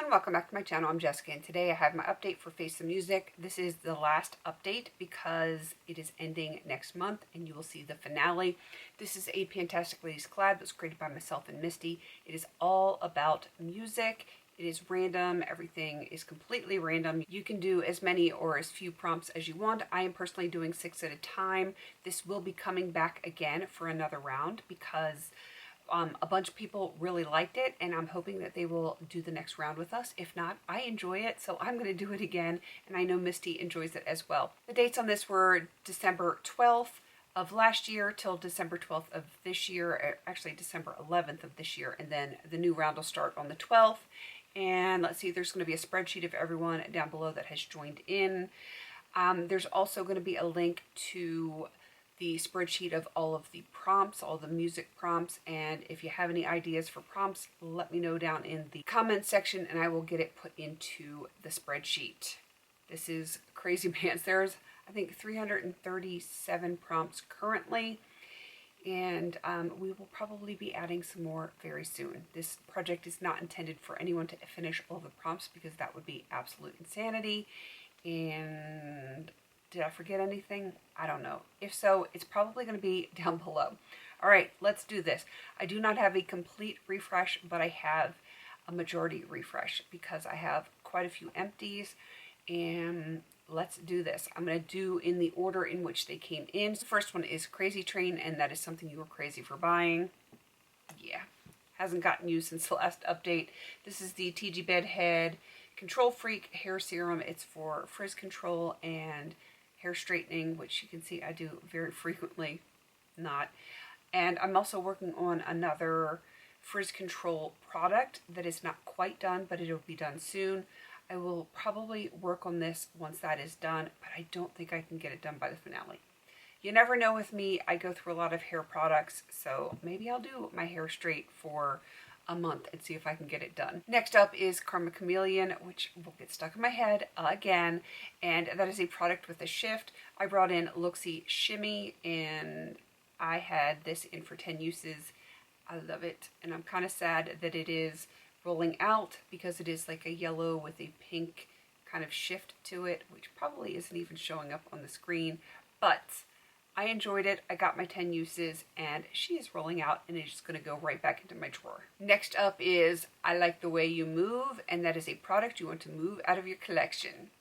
everyone, welcome back to my channel. I'm Jessica and today I have my update for Face the Music. This is the last update because it is ending next month and you will see the finale. This is a Fantastic Ladies collab that's created by myself and Misty. It is all about music. It is random. Everything is completely random. You can do as many or as few prompts as you want. I am personally doing 6 at a time. This will be coming back again for another round because a bunch of people really liked it, and I'm hoping that they will do the next round with us. If not, I enjoy it, so I'm going to do it again, and I know Misty enjoys it as well. The dates on this were December 12th of last year till December 12th of this year, actually December 11th of this year, and then the new round will start on the 12th. And let's see, there's going to be a spreadsheet of everyone down below that has joined in. There's also going to be a link to the spreadsheet of all of the prompts, all the music prompts, and if you have any ideas for prompts, let me know down in the comments section and I will get it put into the spreadsheet. This is crazy pants. There's, I think, 337 prompts currently, and we will probably be adding some more very soon. This project is not intended for anyone to finish all the prompts because that would be absolute insanity. And did I forget anything? I don't know. If so, it's probably going to be down below. All right, let's do this. I do not have a complete refresh, but I have a majority refresh because I have quite a few empties. And let's do this. I'm going to do in the order in which they came in. The first one is Crazy Train, and that is something you were crazy for buying. Yeah, hasn't gotten used since the last update. This is the TG Bedhead Control Freak Hair Serum. It's for frizz control and hair straightening, which you can see I do very frequently not. And I'm also working on another frizz control product that is not quite done, but it'll be done soon. I will probably work on this once that is done, but I don't think I can get it done by the finale. You never know with me. I go through a lot of hair products, so maybe I'll do my hair straight for a month and see if I can get it done. Next up is Chameleon, which will get stuck in my head again, and that is a product with a shift. I brought in Looksy Shimmy, and I had this in for 10 uses. I love it, and I'm kind of sad that it is rolling out because it is like a yellow with a pink kind of shift to it, which probably isn't even showing up on the screen, but I enjoyed it. I got my 10 uses and she is rolling out and it's just going to go right back into my drawer. Next up is I Like the Way You Move, and that is a product you want to move out of your collection.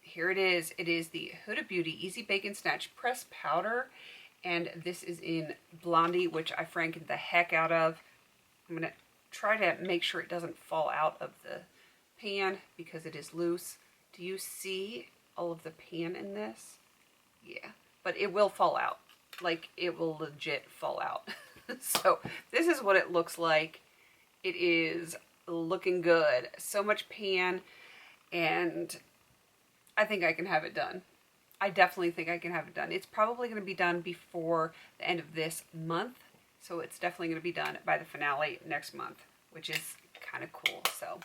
Here it is. It is the Huda Beauty Easy Bake and Snatch Press Powder, and this is in Blondie, which I frankened the heck out of. I'm going to try to make sure it doesn't fall out of the pan because it is loose. Do you see all of the pan in this? Yeah. But it will fall out. Like, it will legit fall out. So this is what it looks like. It is looking good. So much pan, and I think I can have it done. I definitely think I can have it done. It's probably going to be done before the end of this month. So it's definitely going to be done by the finale next month, which is kind of cool. So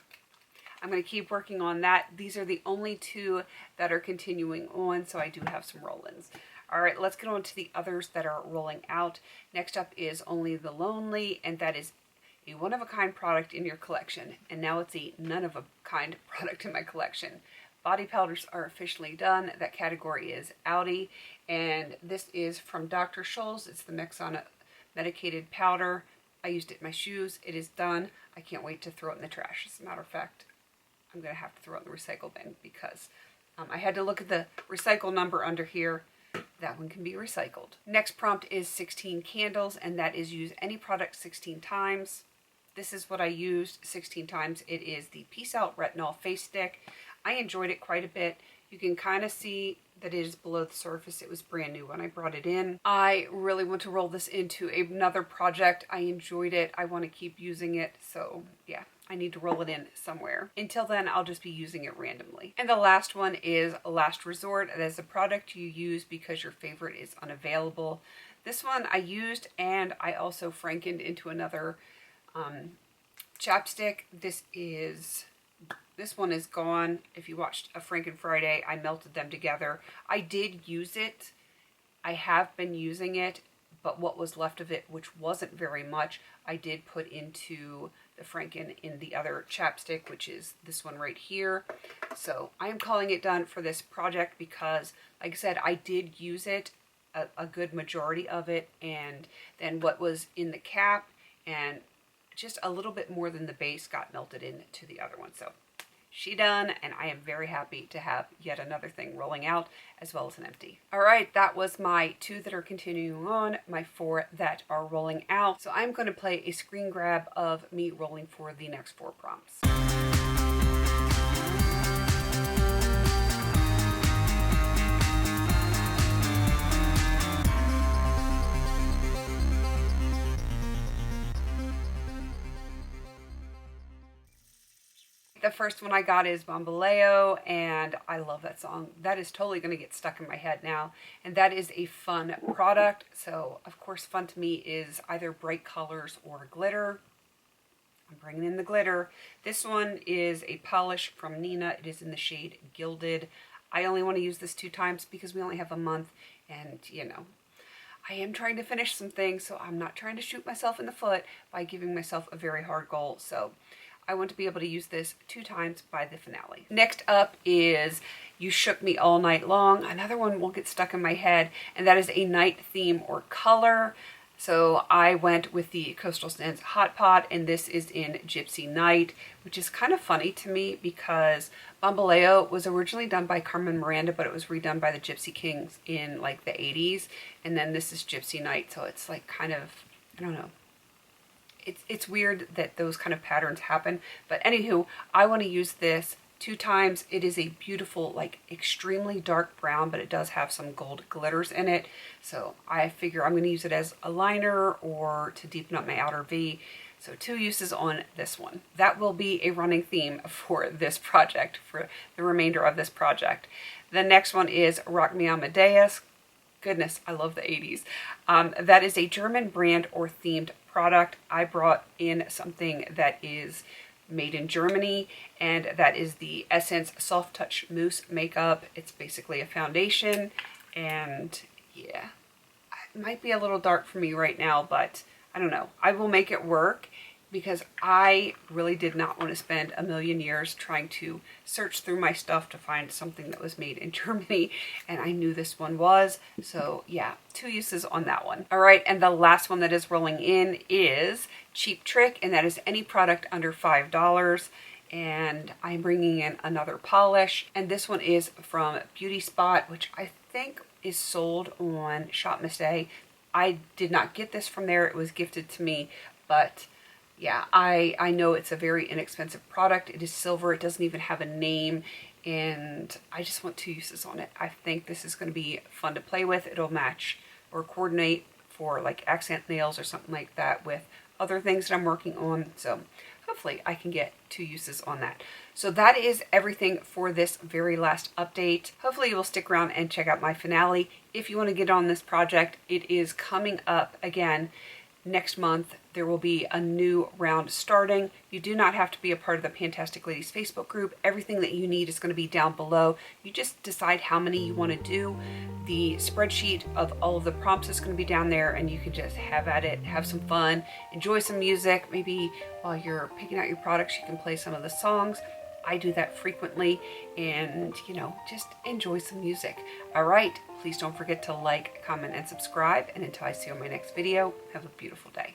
I'm going to keep working on that. These are the only two that are continuing on, so I do have some roll-ins. All right, let's get on to the others that are rolling out. Next up is Only the Lonely, and that is a one-of-a-kind product in your collection. And now it's a none-of-a-kind product in my collection. Body powders are officially done. That category is outie. And this is from Dr. Scholl's. It's the Mexona medicated powder. I used it in my shoes. It is done. I can't wait to throw it in the trash. As a matter of fact, I'm going to have to throw it in the recycle bin because I had to look at the recycle number under here. That one can be recycled. Next prompt is 16 candles, and that is use any product 16 times. This is what I used 16 times. It is the Peace Out Retinol Face Stick. I enjoyed it quite a bit. You can kind of see that it is below the surface. It was brand new when I brought it in. I really want to roll this into another project. I enjoyed it. I want to keep using it. So yeah, I need to roll it in somewhere. Until then, I'll just be using it randomly. And the last one is Last Resort. That is a product you use because your favorite is unavailable. This one I used, and I also frankened into another chapstick. This one is gone. If you watched a Franken Friday, I melted them together. I did use it. I have been using it, but what was left of it, which wasn't very much, I did put into the Franken in the other chapstick, which is this one right here. So I am calling it done for this project because, like I said, I did use it, a good majority of it, and then what was in the cap and just a little bit more than the base got melted into the other one. So she done, and I am very happy to have yet another thing rolling out as well as an empty. All right, that was my 2 that are continuing on, my 4 that are rolling out. So I'm going to play a screen grab of me rolling for the next 4 prompts. The first one I got is Bomboo, and I love that song. That is totally going to get stuck in my head now. And that is a fun product. So, of course, fun to me is either bright colors or glitter. I'm bringing in the glitter. This one is a polish from Nina. It is in the shade Gilded. I only want to use this 2 times because we only have a month. And, you know, I am trying to finish some things, so I'm not trying to shoot myself in the foot by giving myself a very hard goal. So I want to be able to use this 2 times by the finale. Next up is You Shook Me All Night Long. Another one will get stuck in my head, and that is a night theme or color. So I went with the Coastal Scents Hot Pot, and this is in Gypsy Night, which is kind of funny to me because Bamboleo was originally done by Carmen Miranda, but it was redone by the Gypsy Kings in like the 80s. And then this is Gypsy Night, so it's like kind of, I don't know. It's weird that those kind of patterns happen. But anywho, I want to use this 2 times. It is a beautiful, like extremely dark brown, but it does have some gold glitters in it. So I figure I'm going to use it as a liner or to deepen up my outer V. So 2 uses on this one. That will be a running theme for this project, for the remainder of this project. The next one is Rock Me Amadeus. Goodness, I love the 80s. That is a German brand or themed product. I brought in something that is made in Germany, and that is the Essence Soft Touch Mousse Makeup. It's basically a foundation, and yeah, it might be a little dark for me right now, but I don't know. I will make it work because I really did not want to spend a million years trying to search through my stuff to find something that was made in Germany, and I knew this one was. So yeah, 2 uses on that one. All right, and the last one that is rolling in is Cheap Trick, and that is any product under $5. And I'm bringing in another polish, and this one is from Beauty Spot, which I think is sold on Shop Misty. I did not get this from there. It was gifted to me, but yeah, I know it's a very inexpensive product. It is silver. It doesn't even have a name, and I just want 2 uses on it. I think this is going to be fun to play with. It'll match or coordinate for like accent nails or something like that with other things that I'm working on. So hopefully I can get 2 uses on that. So that is everything for this very last update. Hopefully you will stick around and check out my finale. If you want to get on this project, it is coming up again next month. There will be a new round starting. You do not have to be a part of the Fantastic Ladies Facebook group. Everything that you need is going to be down below. You just decide how many you want to do. The spreadsheet of all of the prompts is going to be down there, and you can just have at it, have some fun, enjoy some music. Maybe while you're picking out your products, you can play some of the songs. I do that frequently, and you know, just enjoy some music. All right, please don't forget to like, comment, and subscribe. And until I see you on my next video, have a beautiful day.